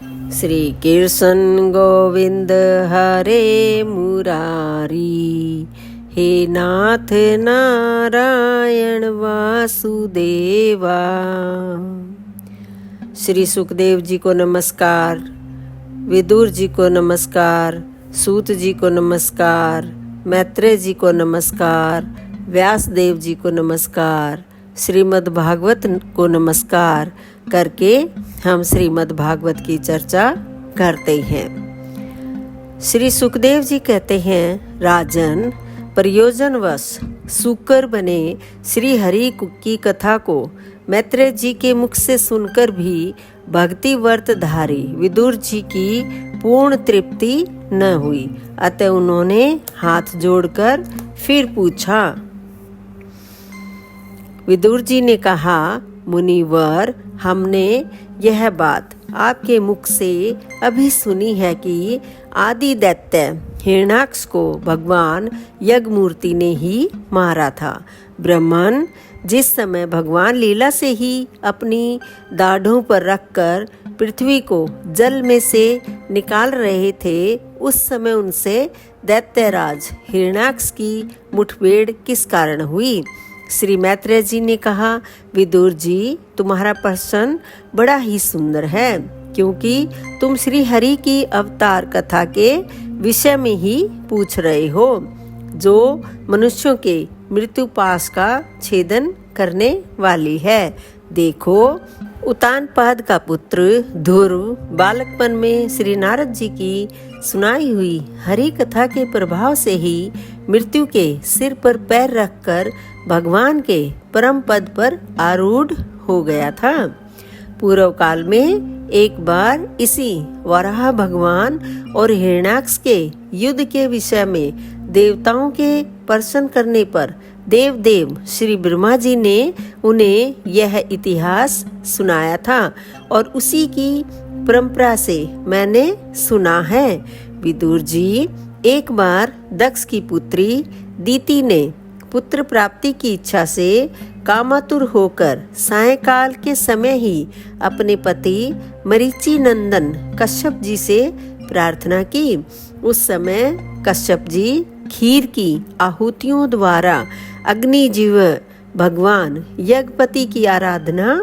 श्री कृष्ण गोविंद हरे मुरारी, हे नाथ नारायण वासुदेवा। श्री सुखदेव जी को नमस्कार, विदुर जी को नमस्कार, सूत जी को नमस्कार, मैत्रेय जी को नमस्कार, व्यासदेव जी को नमस्कार, श्रीमद् भागवत को नमस्कार करके हम श्रीमद् भागवत की चर्चा करते हैं। श्री सुखदेव जी कहते हैं, राजन, प्रयोजनवश सूकर बने श्री हरि की कथा को मैत्रेय जी के मुख से सुनकर भी भक्ति व्रतधारी विदुर जी की पूर्ण तृप्ति न हुई। अतः उन्होंने हाथ जोड़कर फिर पूछा। विदुर जी ने कहा, मुनिवर, हमने यह बात आपके मुख से अभी सुनी है कि आदि दैत्य हिरण्याक्ष को भगवान यज्ञमूर्ति ने ही मारा था। ब्रह्मन जिस समय भगवान लीला से ही अपनी दाढ़ों पर रखकर पृथ्वी को जल में से निकाल रहे थे, उस समय उनसे दैत्यराज हिरण्याक्ष की मुठभेड़ किस कारण हुई? श्री मैत्रेय जी ने कहा, विदुर जी, तुम्हारा प्रश्न बड़ा ही सुंदर है, क्योंकि तुम श्री हरि की अवतार कथा के विषय में ही पूछ रहे हो, जो मनुष्यों के मृत्युपाश का छेदन करने वाली है। देखो, उतानपाद का पुत्र ध्रुव बालकपन में श्री नारद जी की सुनाई हुई हरि कथा के प्रभाव से ही मृत्यु के सिर पर पैर रखकर भगवान के परम पद पर आरूढ़ हो गया था। पूर्व काल में एक बार इसी वराह भगवान और हिरण्याक्ष के युद्ध के विषय में देवताओं के प्रश्न करने पर देव श्री ब्रह्मा जी ने उन्हें यह इतिहास सुनाया था और उसी की परंपरा से मैंने सुना है। विदुर जी, एक बार दक्ष की पुत्री दीति ने पुत्र प्राप्ति की इच्छा से कामातुर होकर सायंकाल के समय ही अपने पति मरीचि नंदन कश्यप जी से प्रार्थना की। उस समय कश्यप जी खीर की आहुतियों द्वारा अग्निजीव भगवान यज्ञपति की आराधना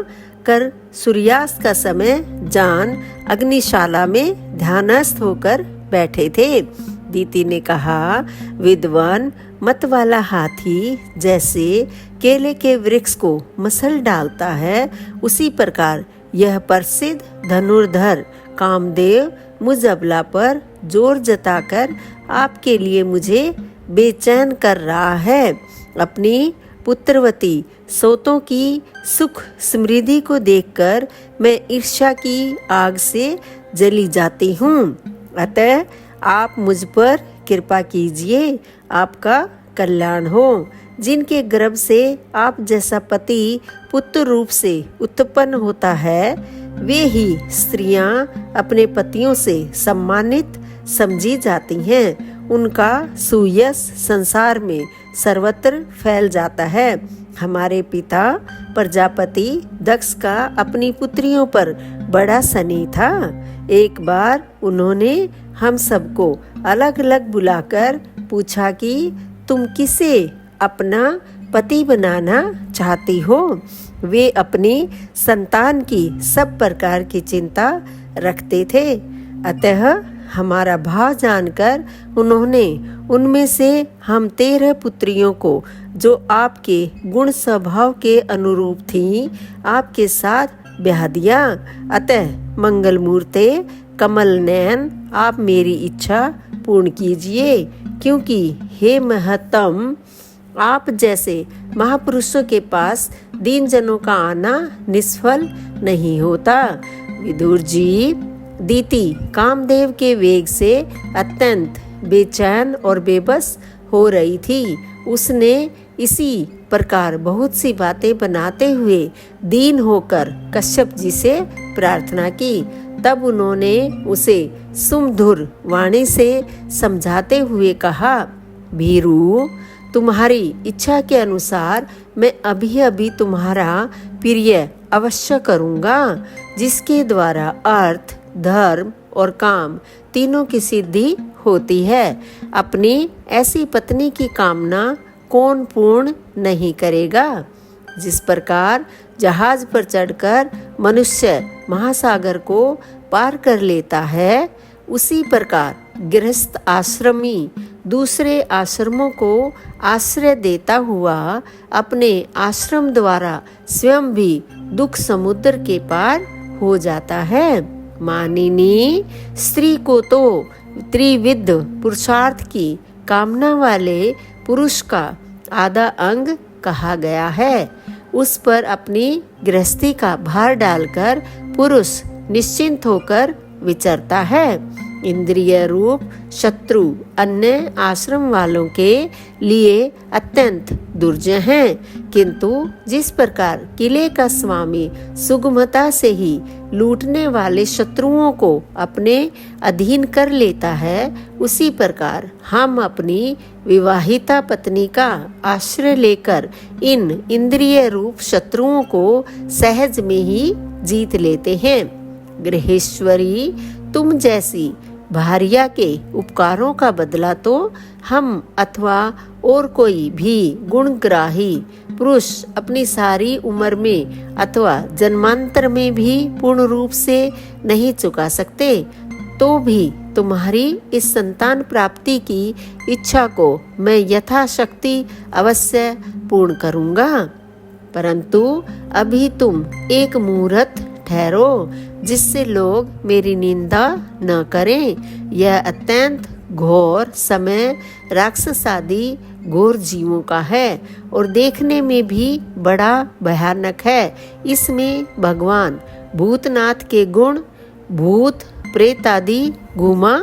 कर सूर्यास्त का समय जान अग्निशाला में ध्यानस्थ होकर बैठे थे। दीति ने कहा, विद्वान, मत वाला हाथी जैसे केले के वृक्ष को मसल डालता है, उसी प्रकार यह प्रसिद्ध धनुर्धर कामदेव मुझ अबला पर जोर जताकर आपके लिए मुझे बेचैन कर रहा है। अपनी पुत्रवती सोतों की सुख समृद्धि को देखकर मैं ईर्ष्या की आग से जली जाती हूँ। अतः आप मुझ पर कृपा कीजिए, आपका कल्याण हो। जिनके गर्भ से आप जैसा पति पुत्र रूप से उत्पन्न होता है, वे ही स्त्रियां अपने पतियों से सम्मानित समझी जाती हैं। उनका सुयश संसार में सर्वत्र फैल जाता है। हमारे पिता प्रजापति दक्ष का अपनी पुत्रियों पर बड़ा स्नेह था। एक बार उन्होंने हम सबको अलग अलग बुलाकर पूछा कि तुम किसे अपना पति बनाना चाहती हो? वे अपनी संतान की सब प्रकार की चिंता रखते थे। अतः हमारा भाव जानकर उन्होंने उनमें से हम 13 पुत्रियों को, जो आपके गुण स्वभाव के अनुरूप थीं, आपके साथ ब्याह दिया। अतः मंगल मूर्ते कमल नयन, आप मेरी इच्छा पूर्ण कीजिए, क्योंकि हे महतम, आप जैसे महापुरुषों के पास दीन जनों का आना निष्फल नहीं होता। विदुर जी, दीति कामदेव के वेग से अत्यंत बेचैन और बेबस हो रही थी। उसने इसी प्रकार बहुत सी बातें बनाते हुए दीन होकर कश्यप जी से प्रार्थना की। तब उन्होंने उसे सुमधुर वाणी से समझाते हुए कहा, भीरू, तुम्हारी इच्छा के अनुसार मैं अभी अभी तुम्हारा प्रिय अवश्य करूँगा, जिसके द्वारा अर्थ धर्म और काम तीनों की सिद्धि होती है। अपनी ऐसी पत्नी की कामना कौन पूर्ण नहीं करेगा। जिस प्रकार जहाज पर चढ़कर मनुष्य महासागर को पार कर लेता है, उसी प्रकार गृहस्थ आश्रमी दूसरे आश्रमों को आश्रय देता हुआ अपने आश्रम द्वारा स्वयं भी दुख समुद्र के पार हो जाता है। मानिनी स्त्री को तो त्रिविध पुरुषार्थ की कामना वाले पुरुष का आधा अंग कहा गया है। उस पर अपनी गृहस्थी का भार डालकर पुरुष निश्चिंत होकर विचरता है। इंद्रिय रूप शत्रु अन्य आश्रम वालों के लिए अत्यंत दुर्जय हैं, किंतु जिस प्रकार किले का स्वामी सुगमता से ही लूटने वाले शत्रुओं को अपने अधीन कर लेता है, उसी प्रकार हम अपनी विवाहिता पत्नी का आश्रय लेकर इन इंद्रिय रूप शत्रुओं को सहज में ही जीत लेते हैं। गृहेश्वरी, तुम जैसी भार्या के उपकारों का बदला तो हम अथवा और कोई भी गुणग्राही पुरुष अपनी सारी उम्र में अथवा जन्मांतर में भी पूर्ण रूप से नहीं चुका सकते। तो भी तुम्हारी इस संतान प्राप्ति की इच्छा को मैं यथाशक्ति अवश्य पूर्ण करूंगा। परंतु अभी तुम एक मुहूर्त ठहरो, जिससे लोग मेरी निंदा न करें। यह अत्यंत घोर समय राक्षस आदि घोर जीवों का है और देखने में भी बड़ा भयानक है। इसमें भगवान भूतनाथ के गुण भूत प्रेत आदि घुमा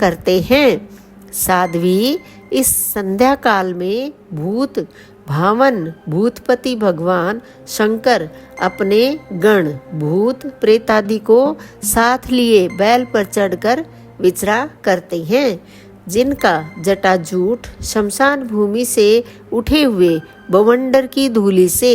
करते हैं। साध्वी, इस संध्या काल में भूत भावन भूतपति भगवान शंकर अपने गण भूत प्रेतादि को साथ लिए बैल पर चढ़कर विचरा करते हैं, जिनका जटाजूट शमशान भूमि से उठे हुए बवंडर की धूलि से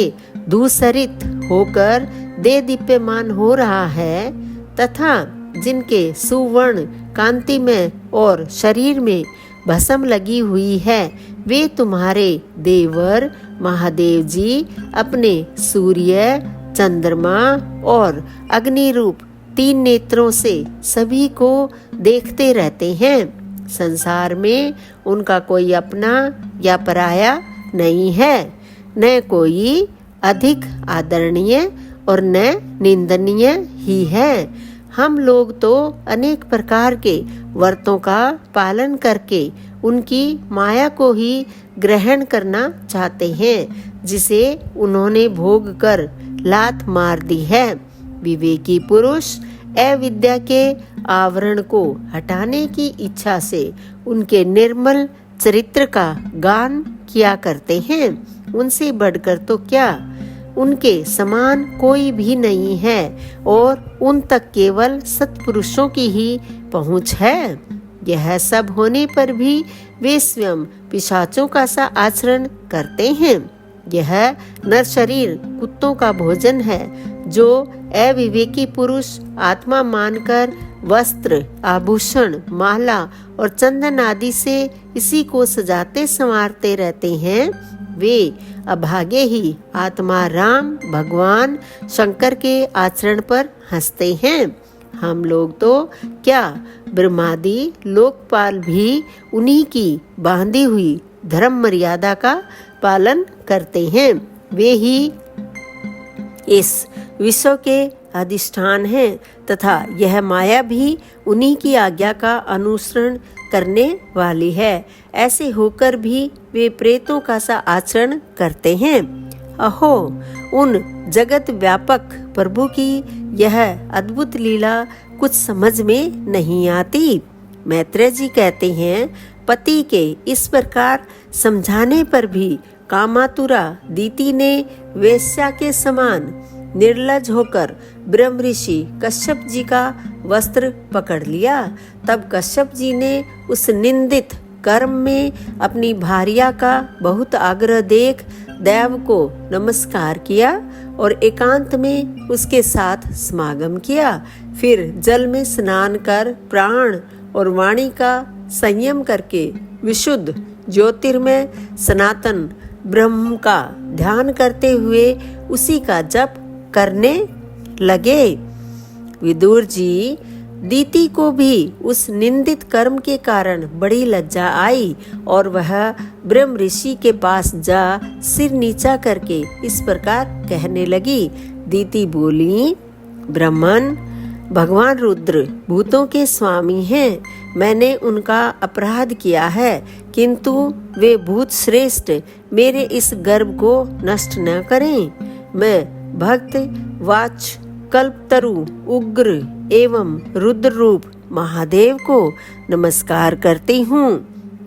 धूसरित होकर दे दीप्यमान हो रहा है, तथा जिनके सुवर्ण कांति में और शरीर में भस्म लगी हुई है, वे तुम्हारे देवर महादेव जी अपने सूर्य चंद्रमा और अग्नि रूप 3 नेत्रों से सभी को देखते रहते हैं। संसार में उनका कोई अपना या पराया नहीं है, न कोई अधिक आदरणीय और न निंदनीय ही है। हम लोग तो अनेक प्रकार के व्रतों का पालन करके उनकी माया को ही ग्रहण करना चाहते हैं, जिसे उन्होंने भोग कर लात मार दी है। विवेकी पुरुष अविद्या के आवरण को हटाने की इच्छा से उनके निर्मल चरित्र का गान किया करते हैं। उनसे बढ़कर तो क्या, उनके समान कोई भी नहीं है और उन तक केवल सत्पुरुषों की ही पहुंच है। यह सब होने पर भी वे स्वयं पिशाचों का सा आचरण करते हैं। यह नर शरीर कुत्तों का भोजन है, जो अविवेकी पुरुष आत्मा मानकर वस्त्र आभूषण माला और चंदन आदि से इसी को सजाते संवारते रहते हैं। वे अभागे ही आत्मा राम भगवान शंकर के आचरण पर हंसते हैं। हम लोग तो क्या, ब्रह्मादि लोकपाल भी उन्हीं की बांधी हुई धर्म मर्यादा का पालन करते हैं। वे ही इस विश्व के अधिष्ठान हैं तथा यह माया भी उन्हीं की आज्ञा का अनुसरण करने वाली है। ऐसे होकर भी वे प्रेतों का सा आचरण करते हैं। अहो, उन जगत व्यापक प्रभु की यह अद्भुत लीला कुछ समझ में नहीं आती। मैत्रेय जी कहते हैं, पति के इस प्रकार समझाने पर भी कामातुरा दीति ने वेश्या के समान निर्लज होकर ब्रह्म ऋषि कश्यप जी का वस्त्र पकड़ लिया। तब कश्यप जी ने उस निंदित कर्म में अपनी भार्या का बहुत आग्रह देख देव को नमस्कार किया और एकांत में उसके साथ समागम किया। फिर जल में स्नान कर प्राण और वाणी का संयम करके विशुद्ध ज्योतिर्मय सनातन ब्रह्म का ध्यान करते हुए उसी का जप करने लगे। विदुर जी, दीति को भी उस निंदित कर्म के कारण बड़ी लज्जा आई और वह ब्रह्म ऋषि के पास जा सिर नीचा करके इस प्रकार कहने लगी। दीति बोली, ब्राह्मण, भगवान रुद्र भूतों के स्वामी हैं। मैंने उनका अपराध किया है, किंतु वे भूत श्रेष्ठ मेरे इस गर्भ को नष्ट न करें। मैं भक्त वाच कल्पतरु उग्र एवं रुद्र रूप महादेव को नमस्कार करती हूँ।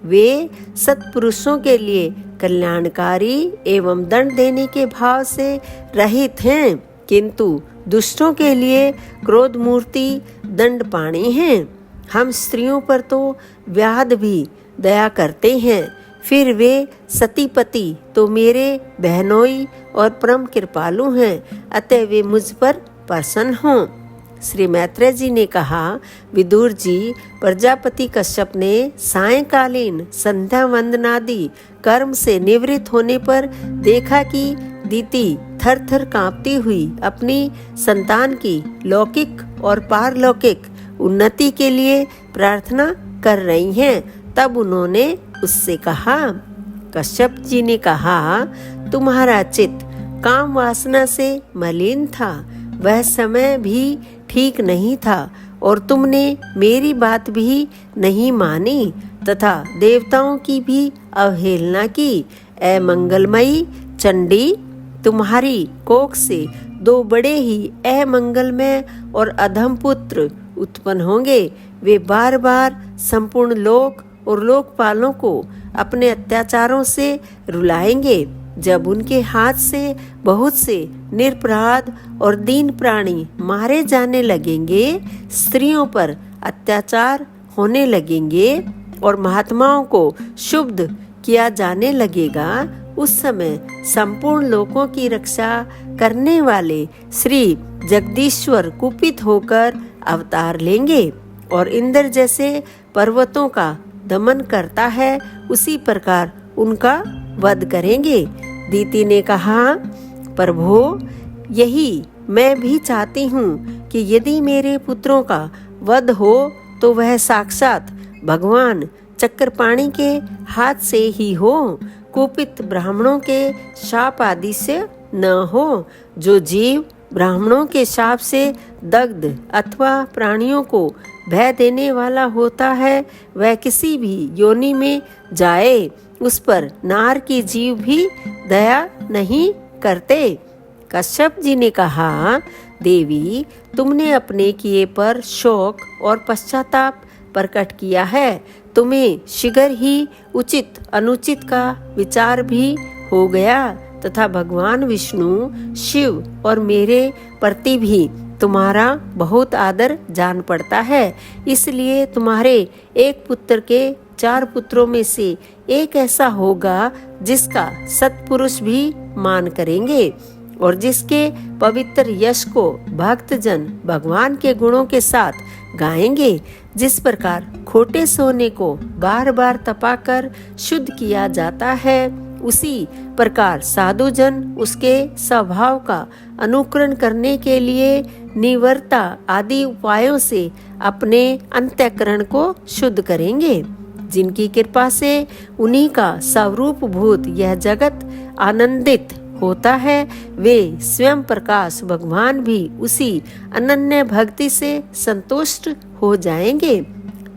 वे सत्पुरुषों के लिए कल्याणकारी एवं दंड देने के भाव से रहित हैं, किंतु दुष्टों के लिए क्रोध मूर्ति दंड पाणी हैं। हम स्त्रियों पर तो व्याध भी दया करते हैं, फिर वे सतीपति तो मेरे बहनोई और परम कृपालु हैं, अतः वे मुझ पर प्रसन्न हों। श्री मैत्रेय जी ने कहा, विदुर जी, प्रजापति कश्यप ने सायंकालीन संध्या वंदनादि कर्म से निवृत्त होने पर देखा कि दीति थर थर कांपती हुई अपनी संतान की लौकिक और पारलौकिक उन्नति के लिए प्रार्थना कर रही हैं। तब उन्होंने उससे कहा, कश्यप जी ने कहा, तुम्हारा चित्त काम वासना से मलिन था, वह समय भी ठीक नहीं था और तुमने मेरी बात भी नहीं मानी तथा देवताओं की भी अवहेलना की। ऐ मंगलमयी चंडी, तुम्हारी कोख से दो बड़े ही अमंगलमय और अधम पुत्र उत्पन्न होंगे। वे बार बार संपूर्ण लोक और लोकपालों को अपने अत्याचारों से रुलाएंगे। जब उनके हाथ से बहुत से निरपराध और दीन प्राणी मारे जाने लगेंगे, स्त्रियों पर अत्याचार होने लगेंगे और महात्माओं को शुद्ध किया जाने लगेगा, उस समय संपूर्ण लोकों की रक्षा करने वाले श्री जगदीश्वर कुपित होकर अवतार लेंगे और इंद्र जैसे पर्वतों का दमन करता है, उसी प्रकार उनका वध करेंगे। दीति ने कहा, प्रभो, यही मैं भी चाहती हूँ कि यदि मेरे पुत्रों का वध हो तो वह साक्षात भगवान चक्रपाणि के हाथ से ही हो, कुपित ब्राह्मणों के शाप आदि से न हो। जो जीव ब्राह्मणों के शाप से दग्ध अथवा प्राणियों को भय देने वाला होता है, वह किसी भी योनि में जाए, उस पर नार की जीव भी दया नहीं करते। कश्यप जी ने कहा, देवी, तुमने अपने किए पर शोक और पश्चाताप प्रकट किया है। तुम्हें शीघ्र ही उचित अनुचित का विचार भी हो गया तथा भगवान विष्णु शिव और मेरे प्रति भी तुम्हारा बहुत आदर जान पड़ता है। इसलिए तुम्हारे एक पुत्र के 4 पुत्रों में से एक ऐसा होगा जिसका सत्पुरुष भी मान करेंगे और जिसके पवित्र यश को भक्तजन भगवान के गुणों के साथ गाएंगे। जिस प्रकार खोटे सोने को बार बार तपाकर शुद्ध किया जाता है, उसी प्रकार साधुजन उसके स्वभाव का अनुकरण करने के लिए निवर्ता आदि उपायों से अपने अंतःकरण को शुद्ध करेंगे। जिनकी कृपा से उन्हीं का स्वरूप भूत यह जगत आनंदित होता है, वे स्वयं प्रकाश भगवान भी उसी अनन्य भक्ति से संतुष्ट हो जाएंगे।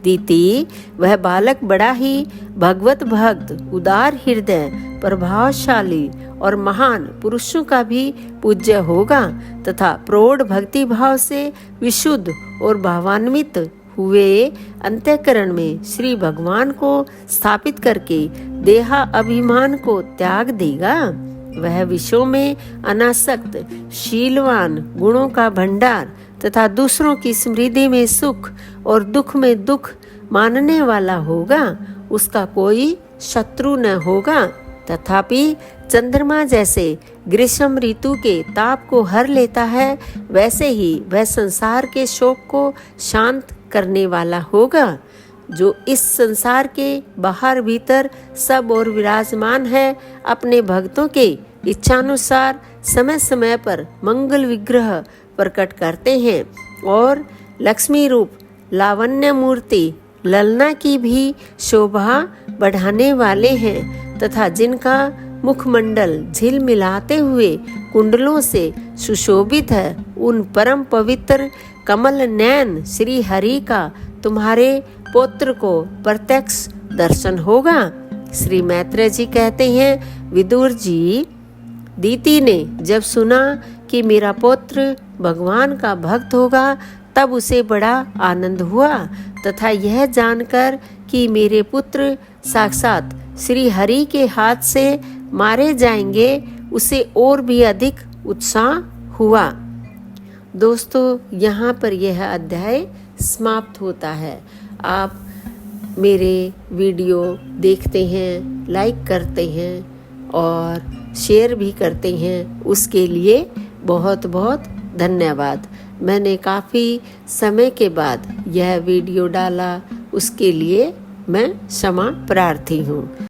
दीति, वह बालक बड़ा ही भगवत भक्त, उदार हृदय, प्रभावशाली और महान पुरुषों का भी पूज्य होगा तथा प्रौढ़ भक्ति भाव से विशुद्ध और भावान्वित हुए अंतःकरण में श्री भगवान को स्थापित करके देहा अभिमान को त्याग देगा। वह विश्व में अनासक्त, शीलवान, गुणों का भंडार तथा दूसरों की समृद्धि में सुख और दुख में दुख मानने वाला होगा। उसका कोई शत्रु न होगा, तथापि चंद्रमा जैसे ग्रीष्म ऋतु के ताप को हर लेता है, वैसे ही वह संसार के शोक को शांत करने वाला होगा। जो इस संसार के बाहर भीतर सब और विराजमान है, अपने भक्तों के इच्छानुसार समय समय पर मंगल विग्रह प्रकट करते हैं और लक्ष्मी रूप लावण्य मूर्ति ललना की भी शोभा बढ़ाने वाले हैं तथा जिनका मुखमंडल झिलमिलाते हुए कुंडलों से सुशोभित है, उन परम पवित्र कमल नयन श्री हरि का तुम्हारे पुत्र को प्रत्यक्ष दर्शन होगा। श्री मैत्रेय जी कहते हैं, विदुर जी, दीति ने जब सुना कि मेरा पुत्र भगवान का भक्त होगा, तब उसे बड़ा आनंद हुआ तथा यह जानकर कि मेरे पुत्र साक्षात श्री हरि के हाथ से मारे जाएंगे, उसे और भी अधिक उत्साह हुआ। दोस्तों, यहाँ पर यह अध्याय समाप्त होता है। आप मेरे वीडियो देखते हैं, लाइक करते हैं और शेयर भी करते हैं, उसके लिए बहुत बहुत धन्यवाद। मैंने काफ़ी समय के बाद यह वीडियो डाला, उसके लिए मैं क्षमा प्रार्थी हूँ।